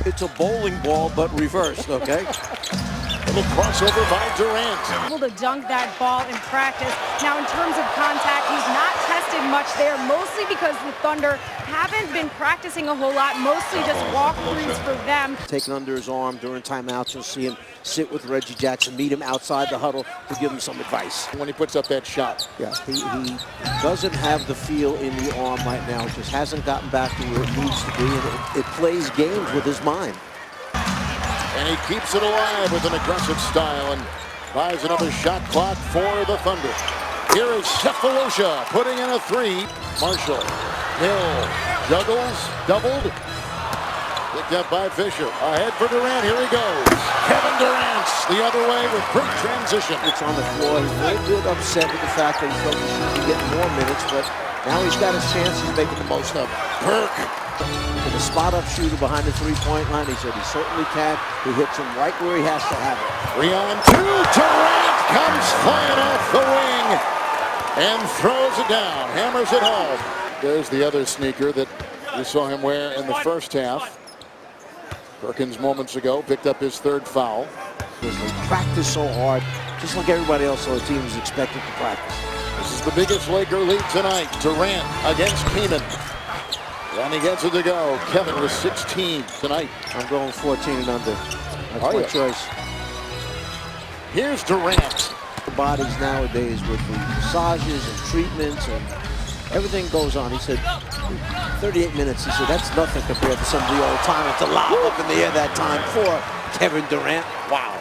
It's a bowling ball, but reversed, okay? Little crossover by Durant. Able to dunk that ball in practice. Now, in terms of contact, he's not tested much there, mostly because the Thunder haven't been practicing a whole lot, mostly just walkthroughs for them. Taken under his arm during timeouts, you'll see him sit with Reggie Jackson, meet him outside the huddle to give him some advice. When he puts up that shot. Yeah, he doesn't have the feel in the arm right now. Just hasn't gotten back to where it needs to be, and it plays games with his mind. And he keeps it alive with an aggressive style and buys another shot clock for the Thunder. Here is Cephalosha putting in a three. Marshall, Hill, juggles, doubled. Picked up by Fisher. Ahead for Durant, here he goes. Kevin Durant the other way with great transition. It's on the floor. He's a little bit upset with the fact that he felt he should be getting more minutes, but now he's got his chance. He's making the most of it. Burke. And the spot-up shooter behind the three-point line, he said he certainly can. He hits him right where he has to have it. 3-on-2. Durant comes flying off the wing and throws it down. Hammers it home. There's the other sneaker that we saw him wear in the first half. Perkins moments ago picked up his third foul. They practice so hard, just like everybody else on the team is expected to practice. This is the biggest Laker lead tonight. Durant against Keenan. And he gets it to go. Kevin with 16 tonight. I'm going 14 and under. That's my choice. Here's Durant. The bodies nowadays with the massages and treatments and everything goes on. He said 38 minutes. He said that's nothing compared to some of the old time. It's a lob up in the air that time for Kevin Durant. Wow.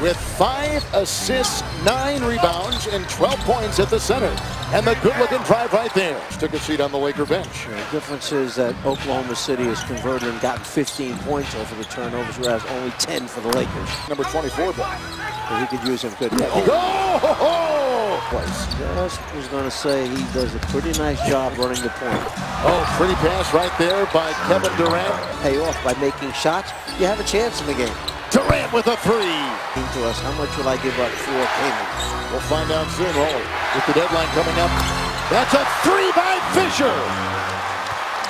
With 5 assists, 9 rebounds, and 12 points at the center. And the good-looking drive right there. Took a seat on the Laker bench. The difference is that Oklahoma City has converted and gotten 15 points over the turnovers, whereas only 10 for the Lakers. Number 24, but he could use him good. Go! Just was going to say he does a pretty nice job running the point. Oh, pretty pass right there by Kevin Durant. Pay off by making shots. You have a chance in the game. Durant with a three. To us, how much will I give up for payments? We'll find out soon, won't we? With the deadline coming up. That's a three by Fisher.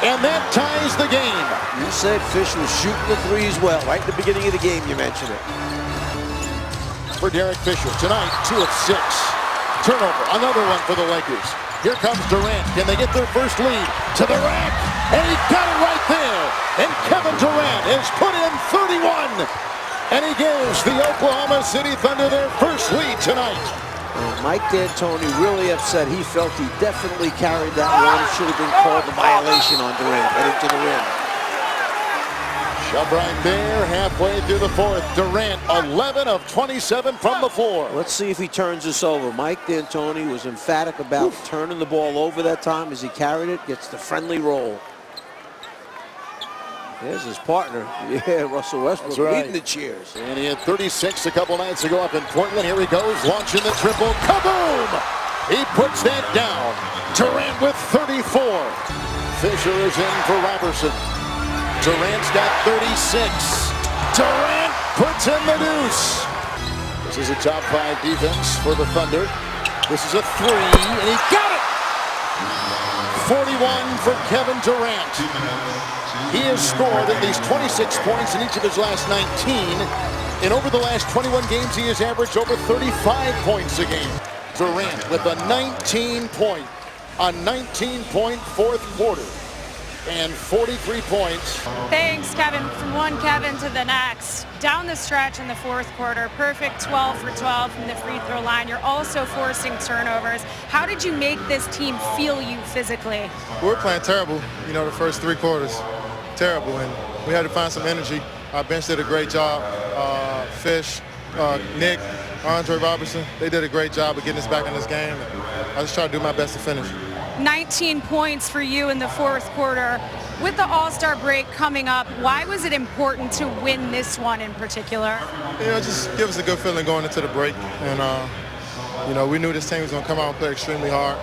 And that ties the game. You said Fisher was shooting the threes well. Right at the beginning of the game, you mentioned it. For Derek Fisher, tonight, 2 of 6. Turnover, another one for the Lakers. Here comes Durant. Can they get their first lead? To the rack. And he got it right there. And Kevin Durant has put in 31. And he gives the Oklahoma City Thunder their first lead tonight. And Mike D'Antoni really upset. He felt he definitely carried that one. It should have been called a violation on Durant, heading to the rim. Shove right there, halfway through the fourth. Durant, 11 of 27 from the floor. Let's see if he turns this over. Mike D'Antoni was emphatic about turning the ball over that time as he carried it, gets the friendly roll. There's his partner. Yeah, Russell Westbrook leading the cheers. And he had 36 a couple nights ago up in Portland. Here he goes, launching the triple. Kaboom! He puts that down. Durant with 34. Fisher is in for Robertson. Durant's got 36. Durant puts in the deuce. This is a top 5 defense for the Thunder. This is a three, and he got it! 41 for Kevin Durant. He has scored at least 26 points in each of his last 19. And over the last 21 games, he has averaged over 35 points a game. Durant with a 19-point fourth quarter. And 43 points. Thanks, Kevin. From one Kevin to the next. Down the stretch in the fourth quarter, perfect 12 for 12 from the free throw line. You're also forcing turnovers. How did you make this team feel you physically? We were playing terrible, the first 3 quarters. Terrible, and we had to find some energy. Our bench did a great job. Fish, Nick, Andre Robertson, they did a great job of getting us back in this game. I just tried to do my best to finish. 19 points for you in the fourth quarter. With the All-Star break coming up, why was it important to win this one in particular? Just give us a good feeling going into the break. And, we knew this team was going to come out and play extremely hard.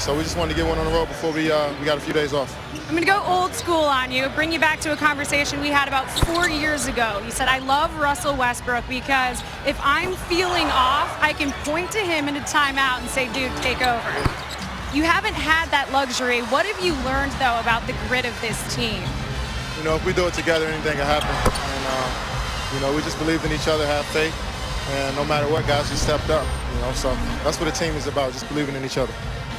So we just wanted to get one on the road before we got a few days off. I'm going to go old school on you, bring you back to a conversation we had about 4 years ago. You said, I love Russell Westbrook because if I'm feeling off, I can point to him in a timeout and say, dude, take over. You haven't had that luxury. What have you learned, though, about the grit of this team? you know, if we do it together, anything can happen. And, you know, we just believed in each other, have faith. And no matter what, guys, we stepped up, you know. So that's what the team is about, just believing in each other.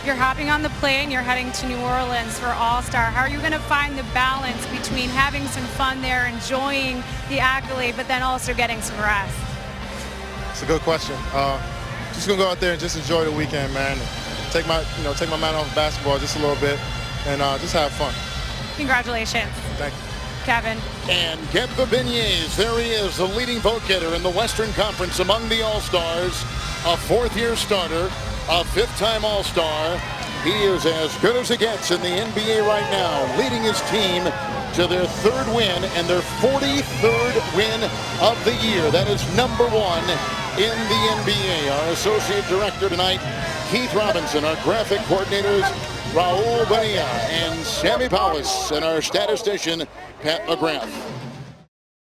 You're hopping on the plane, you're heading to New Orleans for All-Star. How are you going to find the balance between having some fun there, enjoying the accolade, but then also getting some rest? It's a good question. Just gonna go out there and just enjoy the weekend, man. Take my mind off basketball just a little bit, and just have fun. Congratulations. Thank you. Kevin. And get the beignets. There he is, the leading vote getter in the Western Conference among the All-Stars. A fourth-year starter, a fifth-time All-Star. He is as good as it gets in the NBA right now, leading his team to their third win and their 43rd win of the year. That is number one in the NBA. Our associate director tonight, Keith Robinson. Our graphic coordinators, Raul Bonilla and Sammy Powis, and our statistician, Pat McGrath.